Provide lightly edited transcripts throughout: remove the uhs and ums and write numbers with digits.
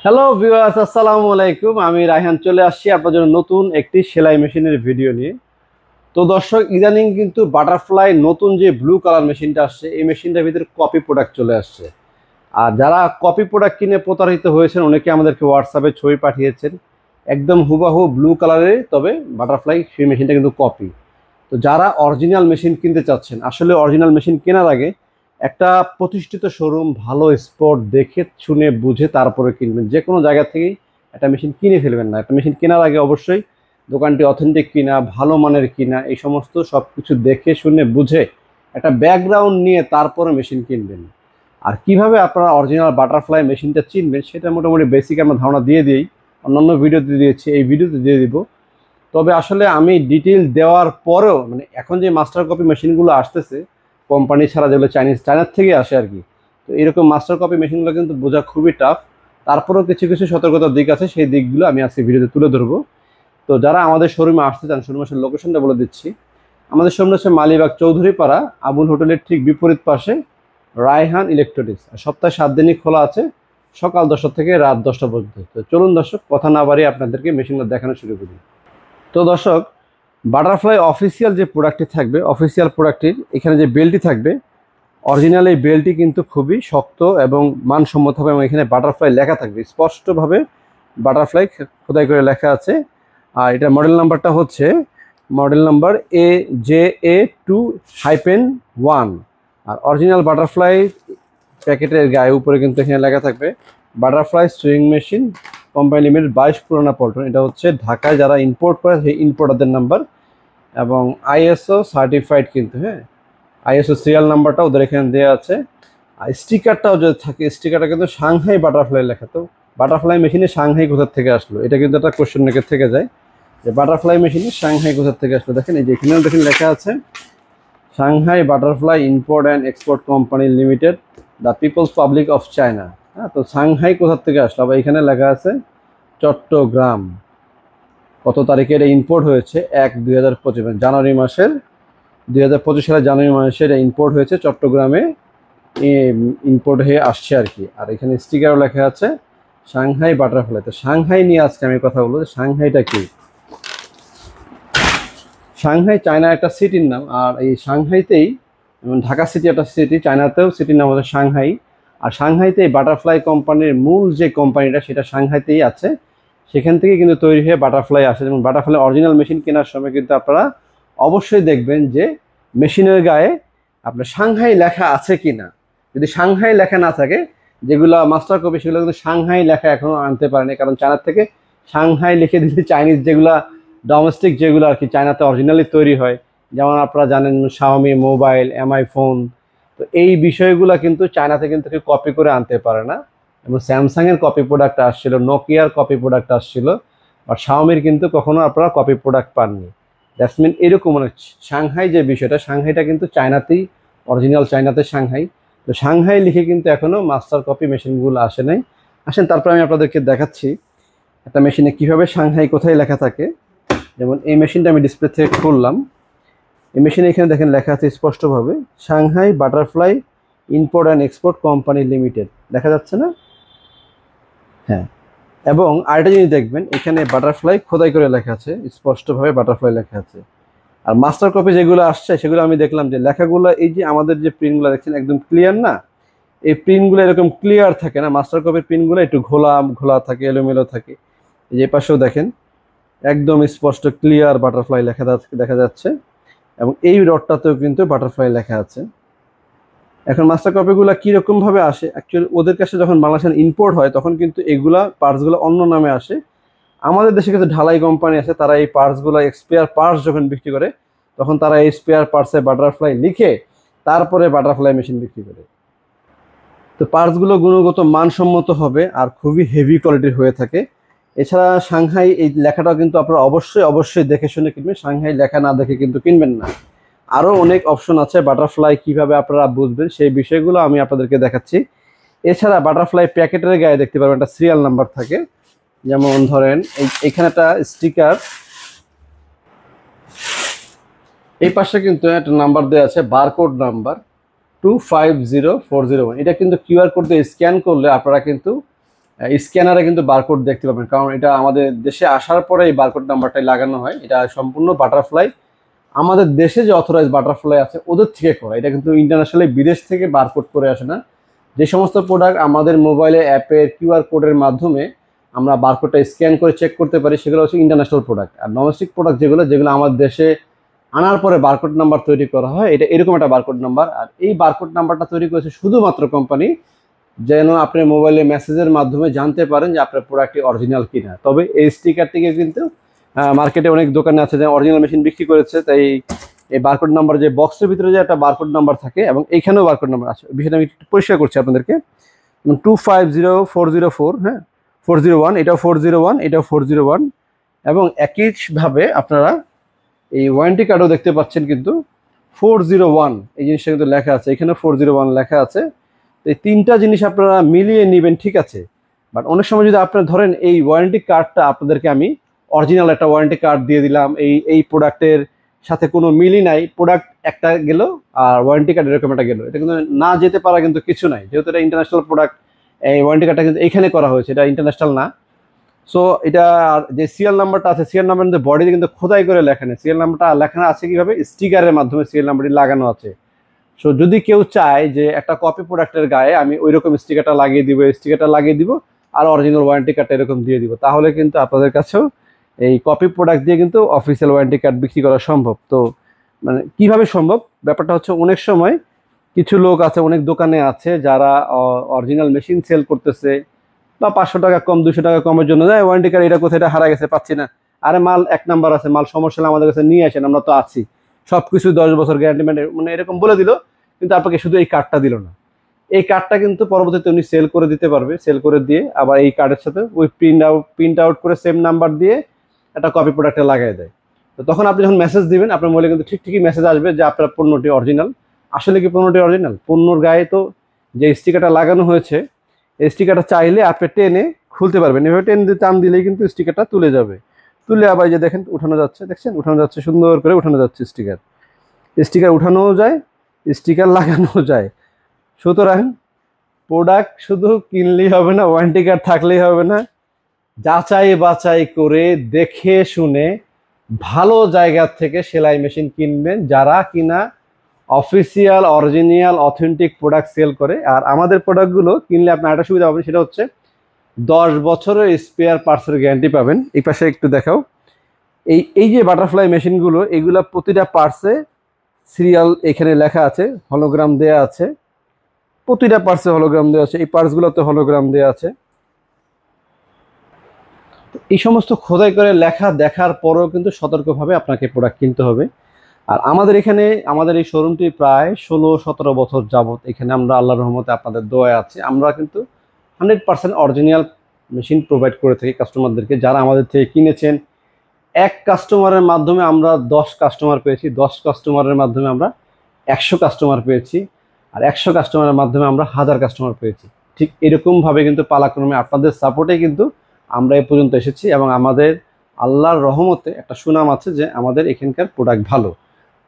Hello viewers, আসসালামু আলাইকুম। আমি রায়হান চলে আসছি আপনার জন্য নতুন একটি সেলাই মেশিনের ভিডিও নিয়ে। তো দর্শক, ইদানিং কিন্তু বাটারফ্লাই নতুন যে ব্লু কালার মেশিনটা আসছে, এই মেশিনটার ভিতরে কপি প্রোডাক্ট চলে আসছে। আর যারা কপি প্রোডাক্ট কিনে প্রতারিত হয়েছেন, অনেকে আমাদেরকে হোয়াটসঅ্যাপে ছবি পাঠিয়েছেন একদম হুবাহু ব্লু কালারের, তবে বাটারফ্লাই সেই মেশিনটা কিন্তু কপি। তো যারা অরিজিনাল মেশিন কিনতে চাচ্ছেন, আসলে অরিজিনাল মেশিন কেনার আগে একটা প্রতিষ্ঠিত শোরুম, ভালো স্পট দেখে শুনে বুঝে তারপরে কিনবেন। যে কোনো জায়গা থেকেই একটা মেশিন কিনে ফেলবেন না। একটা মেশিন কেনার আগে অবশ্যই দোকানটি অথেন্টিক কিনা, ভালো মানের কিনা, এই সমস্ত সব কিছু দেখে শুনে বুঝে একটা ব্যাকগ্রাউন্ড নিয়ে তারপরে মেশিন কিনবেন। আর কিভাবে আপনারা অরিজিনাল বাটারফ্লাই মেশিনটা চিনবেন সেটা মোটামুটি বেসিক আমরা ধারণা দিয়ে দিই, অন্যান্য ভিডিওতে দিয়েছি, এই ভিডিওতে দিয়ে দিব। তবে আসলে আমি ডিটেল দেওয়ার পরেও মানে এখন যে মাস্টার কপি মেশিনগুলো আসতেছে কোম্পানি ছাড়া, যেগুলো চায়নার থেকে আসে আর কি, তো এরকম মাস্টার কপি মেশিনগুলো কিন্তু বোঝা খুবই টাফ। তারপরেও কিছু কিছু সতর্কতার দিক আছে, সেই দিকগুলো আমি আজকে ভিডিওতে তুলে ধরবো। তো যারা আমাদের শোরুমে আসতে চান, শোরুমের লোকেশনটা বলে দিচ্ছি। আমাদের শোরুম হচ্ছে মালিবাগ চৌধুরীপাড়া, আবুল হোটেলের ঠিক বিপরীত পাশে, রায়হান ইলেকট্রনিক্স। আর সপ্তাহে 7 দিনই খোলা আছে, সকাল 10টা থেকে রাত 10টা পর্যন্ত। তো চলুন দর্শক, কথা না বাড়িয়ে আপনাদেরকে মেশিনগুলো দেখানো শুরু করি। তো দর্শক, বাটারফ্লাই অফিসিয়াল যে প্রোডাক্টটি থাকবে, অফিসিয়াল প্রোডাক্টটির এখানে যে বেল্টটি থাকবে, অরিজিনাল এই বেল্টটি কিন্তু খুবই শক্ত এবং মানসম্মত হবে, এবং এখানে বাটারফ্লাই লেখা থাকবে স্পষ্টভাবে, বাটারফ্লাই খোদাই করে লেখা আছে। আর এটা মডেল নাম্বারটা হচ্ছে মডেল নাম্বার AJ2-1। আর অরিজিনাল বাটারফ্লাই প্যাকেটের গায়ে উপরে কিন্তু এখানে লেখা থাকবে butterfly sewing machine company limited 22 পুরানা পল্টন। এটা হচ্ছে ঢাকায় যারা ইম্পোর্ট করে সেই ইম্পোর্টারদের নাম্বার, এবং আইএসও সার্টিফাইড কিন্তু, হ্যাঁ, আইএসও সিরিয়াল নাম্বারটা ওদের এখানে দেওয়া আছে। আর স্টিকারটাও যদি থাকে, স্টিকারটা কিন্তু সাংহাই বাটারফ্লাই লেখা। তো বাটারফ্লাই মেশিনে সাংহাই কোথা থেকে আসলো, এটা কিন্তু একটা কোশ্চেন রেখে থেকে যায় যে বাটারফ্লাই মেশিনে সাংহাই কোথা থেকে আসলো। দেখেন এই যে এখানেও দেখেন লেখা আছে Shanghai butterfly import and export company limited, the people's public of China. হ্যাঁ, তো সাংহাই কোথা থেকে আসলো, আবার এখানে লেখা আছে চট্টগ্রাম। কত তারিখে এটা ইম্পোর্ট হয়েছে? 1/2025, জানুয়ারি মাসের 2025 সালের জানুয়ারি মাসে এটা ইম্পোর্ট হয়েছে চট্টগ্রামে, ইম্পোর্ট হয়ে আসছে আর কি। আর এখানে স্টিকারও লেখা আছে সাংহাই বাটারফ্লাই। তো সাংহাই নিয়ে আজকে আমি কথা বলবো যে সাংহাইটা কি। সাংহাই চায়নার একটা সিটির নাম, আর এই সাংহাইতেই, ঢাকা সিটি একটা সিটি, চায়নাতেও সিটির নাম হচ্ছে সাংহাই। আর সাংহাইতে বাটারফ্লাই কোম্পানির মূল যে কোম্পানিটা, সেটা সাংহাইতেই আছে। সেখান থেকে কিন্তু তৈরি হয়ে বাটারফ্লাই আসে। যেমন বাটারফ্লাই অরিজিনাল মেশিন কেনার সময় কিন্তু আপনারা অবশ্যই দেখবেন যে মেশিনের গায়ে আপনার সাংহাই লেখা আছে কি না। যদি সাংহাই লেখা না থাকে, যেগুলো মাস্টার কপি, সেগুলো কিন্তু সাংহাই লেখা এখনও আনতে পারেনি, কারণ চায়নার থেকে সাংহাই লিখে দিলে চাইনিজ যেগুলা ডোমেস্টিক, যেগুলো আর কি চায়নাতে অরিজিনালি তৈরি হয়, যেমন আপনারা জানেন শাওমি মোবাইল, এমআই ফোন, তো এই বিষয়গুলো কিন্তু চায়নাতে কিন্তু কেউ কপি করে আনতে পারে না। এবং স্যামসাংয়ের কপি প্রোডাক্ট আসছিল, নোকিয়ার কপি প্রোডাক্ট আসছিল, আর শাওমির কিন্তু কখনো আপনারা কপি প্রোডাক্ট পাননি। দ্যাটস মিন এরকম মানে সাংহাই যে বিষয়টা, সাংহাইটা কিন্তু চায়নাতেই অরিজিনাল, চায়নাতে সাংহাই। তো সাংহাই লিখে কিন্তু এখনও মাস্টার কপি মেশিনগুলো আসে নাই। আসেন তারপর আমি আপনাদেরকে দেখাচ্ছি একটা মেশিনে কীভাবে সাংহাই কোথায় লেখা থাকে। যেমন এই মেশিনটা আমি ডিসপ্লে থেকে খুললাম, এই মেশিনে এখানে দেখেন লেখা আছে স্পষ্টভাবে Shanghai butterfly import and export company limited, দেখা যাচ্ছে না? হ্যাঁ, এবং আরেকটা জিনিস দেখবেন, এখানে বাটারফ্লাই খোদাই করে লেখা আছে, স্পষ্টভাবে বাটারফ্লাই লেখা আছে। আর মাস্টার কপি যেগুলো আসছে, সেগুলো আমি দেখলাম যে লেখাগুলো, এই যে আমাদের যে প্রিন্টগুলো দেখছেন একদম ক্লিয়ার না, এই প্রিন্টগুলো এরকম ক্লিয়ার থাকে না। মাস্টার কপির প্রিন্টগুলো একটু ঘোলা ঘোলা থাকে, এলোমেলো থাকে। এই যে পাশেও দেখেন একদম স্পষ্ট ক্লিয়ার বাটারফ্লাই লেখা দেখা যাচ্ছে, এবং এই রডটাতেও কিন্তু বাটারফ্লাই লেখা আছে। এখন মাস্টার কপিগুলো কীরকমভাবে আসে, অ্যাকচুয়ালি ওদের কাছে যখন বাংলাদেশে ইম্পোর্ট হয় তখন কিন্তু এগুলা পার্টসগুলো অন্য নামে আসে। আমাদের দেশে কিছু ঢালাই কোম্পানি আছে, তারা এই পার্টসগুলো স্পেয়ার পার্টস যখন বিক্রি করে, তখন তারা এই স্পেয়ার পার্টসে বাটারফ্লাই লিখে তারপরে বাটারফ্লাই মেশিন বিক্রি করে। তো পার্টসগুলো গুণগত মানসম্মত হবে আর খুবই হেভি কোয়ালিটির হয়ে থাকে। এছাড়া সাংহাই এই লেখাটাও কিন্তু আপনারা অবশ্যই অবশ্যই দেখে শুনে কিনবেন, সাংহাই লেখা না দেখে কিন্তু কিনবেন না। আরও অনেক অপশন আছে বাটারফ্লাই কিভাবে আপনারা বুঝবেন, সেই বিষয়গুলো আমি আপনাদেরকে দেখাচ্ছি। এছাড়া বাটারফ্লাই প্যাকেটের গায়ে দেখতে পারবেন একটা সিরিয়াল নাম্বার থাকে। যেমন ধরেন এইখানে একটা স্টিকার, এই পাশে কিন্তু একটা নাম্বার দেওয়া আছে, বারকোড নাম্বার 250401। এটা কিন্তু কিউআর কোড দিয়ে স্ক্যান করলে আপনারা কিন্তু স্ক্যানারে কিন্তু বারকোড দেখতে পাবেন, কারণ এটা আমাদের দেশে আসার পরে এই বারকোড নাম্বারটাই লাগানো হয়। এটা সম্পূর্ণ বাটারফ্লাই আমাদের দেশে যে অথরাইজ বাটারফ্লাই আছে ওদের থেকে করা, এটা কিন্তু ইন্টারন্যাশনালি বিদেশ থেকে বারকোড করে আসে না। যে সমস্ত প্রোডাক্ট আমাদের মোবাইলে অ্যাপের কিউআর কোডের মাধ্যমে আমরা বারকোডটা স্ক্যান করে চেক করতে পারি সেগুলো হচ্ছে ইন্টারন্যাশনাল প্রোডাক্ট। আর ডোমেস্টিক প্রোডাক্ট যেগুলো যেগুলো আমাদের দেশে আনার পরে বারকোড নাম্বার তৈরি করা হয়, এটা এরকম একটা বারকোড নাম্বার। আর এই বারকোড নাম্বারটা তৈরি করেছে শুধুমাত্র কোম্পানি, যেন আপনার মোবাইলে মেসেজের মাধ্যমে জানতে পারেন যে আপনার প্রোডাক্টটি অরিজিনাল কিনা। তবে এই স্টিকারটিকে কিন্তু মার্কেটে অনেক দোকানে আছে যে অরিজিনাল মেশিন বিক্রি করেছে, তাই এই বারকোড নাম্বার যে বক্সের ভিতরে যে একটা বারকোড নাম্বার থাকে এবং এইখানেও বারকোড নাম্বার আছে, বিষয়টা আমি একটু পরিষ্কার করছি আপনাদেরকে। 250404, হ্যাঁ 401, এটাও 401, এটাও 401, এবং একইভাবে আপনারা এই ওয়ারেন্টি কার্ডও দেখতে পাচ্ছেন কিন্তু 401 এই জিনিসটা কিন্তু লেখা আছে, এখানে 401 লেখা আছে। এই তিনটা জিনিস আপনারা মিলিয়ে নেবেন, ঠিক আছে। বাট অনেক সময় যদি আপনারা ধরেন এই ওয়ারেন্টি কার্ডটা আপনাদেরকে আমি অরিজিনাল একটা ওয়ারেন্টি কার্ড দিয়ে দিলাম, এই প্রোডাক্টের সাথে কোনো মিলই নাই, প্রোডাক্ট একটা গেল আর ওয়ারেন্টি কার্ড এরকম একটা গেল, এটা কিন্তু না যেতে পারা কিন্তু কিছু নাই, যেহেতু এটা ইন্টারন্যাশনাল প্রোডাক্ট। এই ওয়ারেন্টি কার্ডটা কিন্তু এইখানে করা হয়েছে, এটা ইন্টারন্যাশনাল না। সো এটা যে সিরিয়াল নাম্বারটা আছে, সিরিয়াল নাম্বার কিন্তু বডিতে কিন্তু খোদাই করে লেখা নেই, সিরিয়াল নাম্বারটা লেখা আছে কিভাবে, স্টিকারের মাধ্যমে সিরিয়াল নাম্বারটি লাগানো আছে। সো যদি কেউ চায় যে একটা কপি প্রোডাক্টের গায়ে আমি ওই রকম স্টিকারটা লাগিয়ে দিব, স্টিকারটা লাগিয়ে দিব আর অরিজিনাল ওয়ারেন্টি কার্ডটা এরকম দিয়ে দিব, তাহলে কিন্তু আপনাদের কাছেও এই কপি প্রোডাক্ট দিয়ে কিন্তু অফিসিয়াল ওয়ারেন্টি কার্ড বিক্রি করা সম্ভব। তো মানে কিভাবে সম্ভব, ব্যাপারটা হচ্ছে অনেক সময় কিছু লোক আছে, অনেক দোকানে আছে যারা অরিজিনাল মেশিন সেল করতেছে বা 500 টাকা কম 200 টাকা কমের জন্য যায় ওয়ারেন্টি কার্ড এটা কোথায়, এটা হারা গেছে পাচ্ছি না, আরে মাল এক নাম্বার আছে, মাল সমস্যা হলে আমাদের কাছে নিয়ে আসেন, আমরা তো আছি, সব কিছু 10 বছর গ্যারান্টি মানে এরকম বলে দিল, কিন্তু আপনাকে শুধু এই কার্ডটা দিল না। এই কার্ডটা কিন্তু পরবর্তীতে উনি সেল করে দিতে পারবে, সেল করে দিয়ে আবার এই কার্ডের সাথে ওই প্রিন্ট আউট করে সেম নাম্বার দিয়ে একটা কপি প্রোডাক্টে লাগাই দেয়। তো তখন আপনি যখন মেসেজ দিবেন আপনার মোবাইলে কিন্তু ঠিকই মেসেজ আসবে যে আপনার পণ্যটি অরিজিনাল। আসলে কি পণ্যটি অরিজিনাল? পণ্যর গায়ে তো যে স্টিকারটা লাগানো হয়েছে, এই স্টিকারটা চাইলে আপনি টেনে খুলতে পারবেন, এভাবে টেন দিয়ে টান দিলেই কিন্তু স্টিকারটা তুলে যাবে। তুলে আবার যে দেখেন উঠানো যাচ্ছে, দেখছেন উঠানো যাচ্ছে, সুন্দর করে উঠানো যাচ্ছে স্টিকার উঠানোও যায়, স্টিকার লাগানোও যায়। সুতরাং প্রোডাক্ট শুধু কিনলেই হবে না, ওয়ারেন্টি কার্ড থাকলেই হবে না, যাচাই বাছাই করে দেখে শুনে ভালো জায়গা থেকে সেলাই মেশিন কিনবেন, যারা কিনা official original authentic product sale করে। আর আমাদের প্রোডাক্টগুলো কিনলে আপনার একটা সুবিধা পাবেন, সেটা হচ্ছে 10 বছরের স্পেয়ার পার্টসের গ্যারান্টি পাবেন। এই পাশে একটু দেখাও, এই যে বাটারফ্লাই মেশিনগুলো, এগুলা প্রতিটা পার্টসে সিরিয়াল এখানে লেখা আছে, হলোগ্রাম দেয়া আছে, প্রতিটা পার্টসে হলোগ্রাম দেওয়া আছে, এই পার্টসগুলোতে হলোগ্রাম দেওয়া আছে। এই সমস্ত খোদাই করে লেখা দেখার পরেও কিন্তু সতর্কভাবে আপনাকে প্রোডাক্ট কিনতে হবে। আর আমাদের এখানে আমাদের এই শোরুমটি প্রায় 16-17 বছর যাবত এখানে আমরা আল্লাহর রহমতে আপনাদের দোয়ায় আছি, আমরা কিন্তু 100% অরিজিনাল মেশিন প্রোভাইড করে থাকি কাস্টমারদেরকে। যারা আমাদের থেকে কিনেছেন, এক কাস্টমারের মাধ্যমে আমরা 10 কাস্টমার পেয়েছি, 10 কাস্টমারের মাধ্যমে আমরা 100 কাস্টমার পেয়েছি, আর 100 কাস্টমারের মাধ্যমে আমরা 1000 কাস্টমার পেয়েছি। ঠিক এরকমভাবে কিন্তু পালাক্রমে আপনাদের সাপোর্টে কিন্তু আমরা এই পর্যন্ত এসেছি, এবং আমাদের আল্লাহর রহমতে একটা সুনাম আছে যে আমাদের এখানকার প্রোডাক্ট ভালো।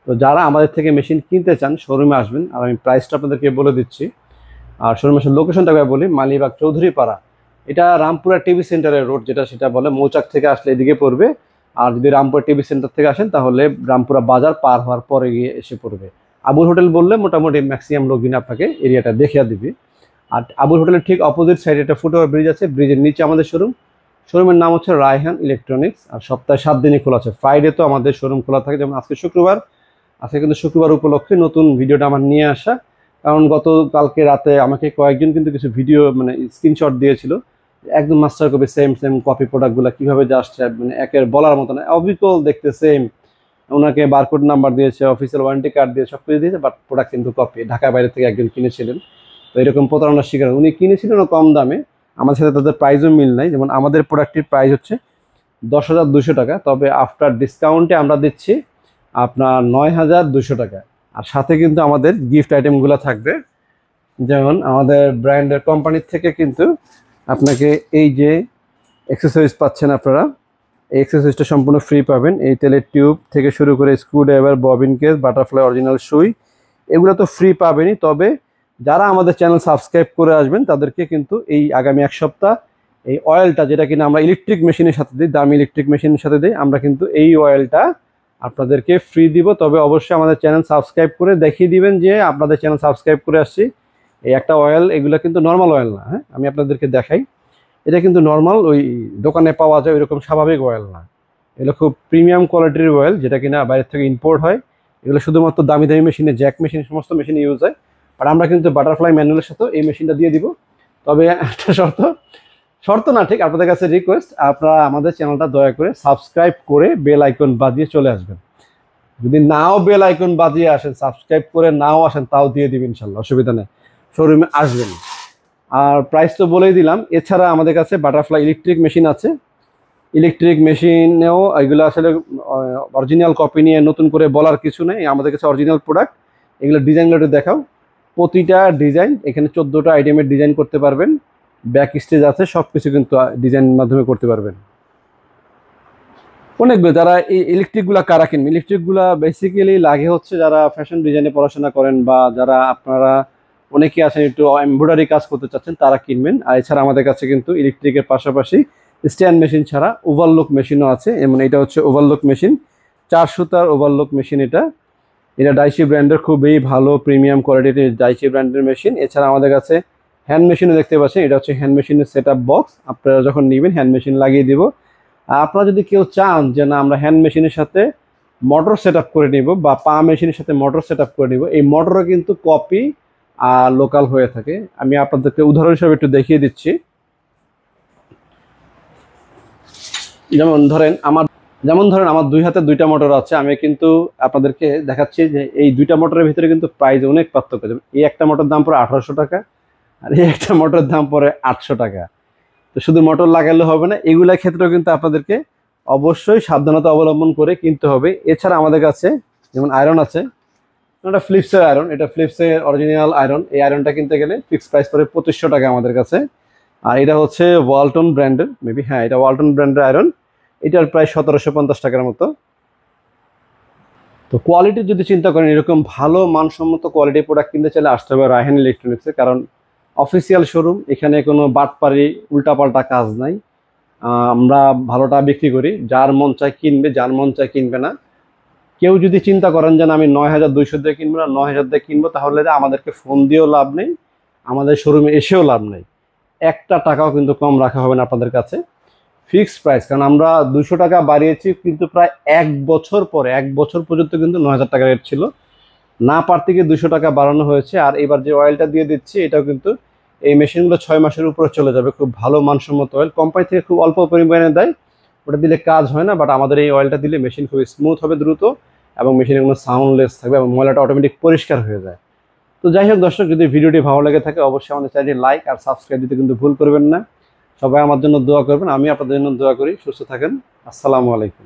তো যারা আমাদের থেকে মেশিন কিনতে চান শোরুমে আসবেন, আর আমি প্রাইসটা আপনাদেরকে বলে দিচ্ছি। আর শোরুমের লোকেশনটা বলি, মালিবাগ চৌধুরীপাড়া, এটা রামপুরা টিভি সেন্টারের রোড যেটা, সেটা বলে মৌচাক থেকে আসলে এদিকে পড়বে। আর যদি রামপুরা টিভি সেন্টার থেকে আসেন তাহলে রামপুরা বাজার পার হওয়ার পরে গিয়ে এসে পড়বে। আবুল হোটেল বললে মোটামুটি ম্যাক্সিমাম লোকদিন আপনাকে এরিয়াটা দেখিয়ে দিবে। আর আবুল হোটেলের ঠিক অপোজিট সাইডে একটা ফুটওভার ব্রিজ আছে, ব্রিজের নিচে আমাদের শোরুমের নাম হচ্ছে রায়হান ইলেকট্রনিক্স। আর সপ্তাহে 7 দিনই খোলা আছে, ফ্রাইডে তো আমাদের শোরুম খোলা থাকে, যেমন আজকে শুক্রবার, আজকে কিন্তু শুক্রবার উপলক্ষে নতুন ভিডিওটা আমার নিয়ে আসা। কারণ গতকালকে রাতে আমাকে কয়েকজন কিন্তু কিছু ভিডিও মানে স্ক্রিনশট দিয়েছিল, একদম মাস্টার কপি সেম কপি প্রোডাক্টগুলো কীভাবে যে আসছে, মানে একের বলার মতো না, অবিকল দেখতে সেম। ওনাকে বারকোড নাম্বার দিয়েছে, অফিসিয়াল ওয়ারেন্টি কার্ড দিয়ে সব কিছু দিয়েছে, বাট প্রোডাক্ট কিন্তু কপি। ঢাকার বাইরে থেকে একজন কিনেছিলেন, তো এরকম প্রতারণার শিকার উনি কিনেছিলেন কম দামে, আমাদের সাথে তাদের প্রাইসও মিল নাই। যেমন আমাদের প্রোডাক্টটির প্রাইস হচ্ছে 10,200 টাকা, তবে আফটার ডিসকাউন্টে আমরা দিচ্ছি আপনার 9,200 টাকা। আর সাথে কিন্তু আমাদের গিফট আইটেমগুলো থাকবে, যেমন আমাদের ব্র্যান্ডের কোম্পানির থেকে কিন্তু আপনাকে এই যে অ্যাক্সেসরিজ পাচ্ছেন আপনারা, এই অ্যাক্সেসরিজটা সম্পূর্ণ ফ্রি পাবেন। এই তেলের টিউব থেকে শুরু করে screwdriver, bobbin case, butterfly original সুই, এগুলো তো ফ্রি পাবেনই। তবে যারা আমাদের চ্যানেল সাবস্ক্রাইব করে আসবেন তাদেরকে কিন্তু এই আগামী 1 সপ্তাহ এই অয়েলটা যেটা কিনা আমরা ইলেকট্রিক মেশিনের সাথে দিই, দামি ইলেকট্রিক মেশিনের সাথে দিই, আমরা কিন্তু এই অয়েলটা আপনাদেরকে ফ্রি দিব। তবে অবশ্যই আমাদের চ্যানেল সাবস্ক্রাইব করে দেখিয়ে দিবেন যে আপনাদের চ্যানেল সাবস্ক্রাইব করে আসছি। এই একটা অয়েল, এগুলো কিন্তু নর্মাল অয়েল না, হ্যাঁ আমি আপনাদেরকে দেখাই। এটা কিন্তু নর্মাল ওই দোকানে পাওয়া যায় ওইরকম স্বাভাবিক অয়েল না, এগুলো খুব প্রিমিয়াম কোয়ালিটির অয়েল, যেটা কিনা বাইরে থেকে ইম্পোর্ট হয়। এগুলো শুধুমাত্র দামি দামি মেশিনে, জ্যাক মেশিন, সমস্ত মেশিনে ইউজ হয়। আর আমরা কিন্তু বাটারফ্লাই ম্যানুয়ালের সাথেও এই মেশিনটা দিয়ে দিব। তবে একটা শর্ত না ঠিক, আপনাদের কাছে রিকোয়েস্ট, আপনারা আমাদের চ্যানেলটা দয়া করে সাবস্ক্রাইব করে বেল আইকন বাজিয়ে চলে আসবেন। যদি নাও বেল আইকন বাজিয়ে আসেন, সাবস্ক্রাইব করে নাও আসেন, তাও দিয়ে দিবেন ইনশাল্লাহ, অসুবিধা নেই, শোরুমে আসবেন। আর প্রাইস তো বলেই দিলাম। এছাড়া আমাদের কাছে বাটারফ্লাই ইলেকট্রিক মেশিন আছে। ইলেকট্রিক মেশিনেও এগুলো আসলে অরিজিনাল কপি নিয়ে নতুন করে বলার কিছু নেই, আমাদের কাছে অরিজিনাল প্রোডাক্ট। এগুলো ডিজাইনগুলো একটু দেখাও। প্রতিটা ডিজাইন, এখানে 14টা আইটেমের ডিজাইন করতে পারবেন, ব্যাক স্টেজ আছে, সব কিছু কিন্তু ডিজাইনের মাধ্যমে করতে পারবেন। অনেকগুলো যারা এই ইলেকট্রিকগুলো কারা কিনবে, ইলেকট্রিকগুলো বেসিক্যালি লাগে হচ্ছে যারা ফ্যাশন ডিজাইনে পড়াশোনা করেন, বা যারা আপনারা অনেকে আছেন একটু এমব্রয়ডারি কাজ করতে চাচ্ছেন, তারা কিনবেন। আর এছাড়া আমাদের কাছে কিন্তু ইলেকট্রিকের পাশাপাশি স্ট্যান্ড মেশিন ছাড়া ওভারলক মেশিনও আছে। এমন এটা হচ্ছে ওভারলক মেশিন, 4 সুতার ওভারলক মেশিন। এটা ডাইসি ব্র্যান্ডের খুবই ভালো প্রিমিয়াম কোয়ালিটির ডাইসি ব্র্যান্ডের মেশিন। এছাড়া আমাদের কাছে হ্যান্ড মেশিনও দেখতে পাচ্ছেন, এটা হচ্ছে হ্যান্ড মেশিনের সেট আপ বক্স, আপনারা যখন নেবেন হ্যান্ড মেশিন লাগিয়ে দিব। আপনারা যদি কেউ চান যে না আমরা হ্যান্ড মেশিনের সাথে মোটর সেট আপ করে নিব, বা পা মেশিনের সাথে মোটর সেট আপ করে নিব, এই মোটরও কিন্তু কপি আর লোকাল হয়ে থাকে। আমি আপনাদেরকে উদাহরণ হিসেবে একটু দেখিয়ে দিচ্ছি। যেমন ধরেন আমার 2 হাতে 2টা মোটর আছে, আমি কিন্তু আপনাদেরকে দেখাচ্ছি যে এই 2টা মোটরের ভিতরে কিন্তু প্রাইস অনেক পার্থক্য। যেমন এই একটা মোটর দাম পড়ে 1800 টাকা, আর এই একটা মোটরের দাম পড়ে 800 টাকা। তো শুধু মোটর লাগালে হবে না, এগুলোর ক্ষেত্রেও কিন্তু আপনাদেরকে অবশ্যই সাবধানতা অবলম্বন করে কিনতে হবে। এছাড়া আমাদের কাছে যেমন আয়রন আছে, এটা ফিলিপসের আয়রন, এটা ফিলিপসের অরিজিনাল আয়রন। এই আয়রনটা কিনতে গেলে ফিক্স প্রাইস পড়ে 2500 টাকা আমাদের কাছে। আর এটা হচ্ছে ওয়ালটন ব্র্যান্ডের, মেবি হ্যাঁ এটা ওয়ালটন ব্র্যান্ডের আয়রন, এটার প্রায় 1750 টাকার মতো। তো কোয়ালিটি যদি চিন্তা করেন, এরকম ভালো মানসম্মত কোয়ালিটি প্রোডাক্ট কিনতে চাইলে আসতে হবে রায়হান ইলেকট্রনিক্সে, কারণ অফিসিয়াল শোরুম, এখানে কোনো বাটপারি উল্টাপাল্টা কাজ নাই। আমরা ভালোটা বিক্রি করি, যার মন চায় কিনবে, যার মন চায় কিনবে না। কেউ যদি চিন্তা করেন যে আমি 9200 দিয়ে কিনবো না, 9000 দিয়ে কিনবো, তাহলে আমাদেরকে ফোন দিয়েও লাভ নেই, আমাদের শোরুমে এসেও লাভ নেই। একটা টাকাও কিন্তু কম রাখা হবে না আপনাদের কাছে, ফিক্সড প্রাইস। কারণ আমরা 200 টাকা বাড়িয়েছি, কিন্তু প্রায় 1 বছর পর্যন্ত কিন্তু 9000 টাকা রেট ছিল, না পারতে গিয়ে 200 টাকা বাড়ানো হয়েছে। আর এবার যে অয়েলটা দিয়ে দিচ্ছি, এটাও কিন্তু এই মেশিনগুলো 6 মাসের উপরে চলে যাবে। খুব ভালো মানসম্মত অয়েল, কোম্পানি থেকে খুব অল্প পরিমাণে দেয়, ওটা দিলে কাজ হয় না। বাট আমাদের এই অয়েলটা দিলে মেশিন খুব স্মুথ হবে দ্রুত, এবং মেশিনে কোনো সাউন্ডলেস থাকবে, এবং ময়লাটা অটোমেটিক পরিষ্কার হয়ে যায়। তো যাই হোক দর্শক, যদি ভিডিওটি ভালো লেগে থাকে অবশ্যই আমাদের চ্যানেলটি লাইক আর সাবস্ক্রাইব দিতে কিন্তু ভুল করবেন না। সবাই আমার জন্য দোয়া করবেন, আমি আপনাদের জন্য দোয়া করি। সুস্থ থাকেন, আসসালামু আলাইকুম।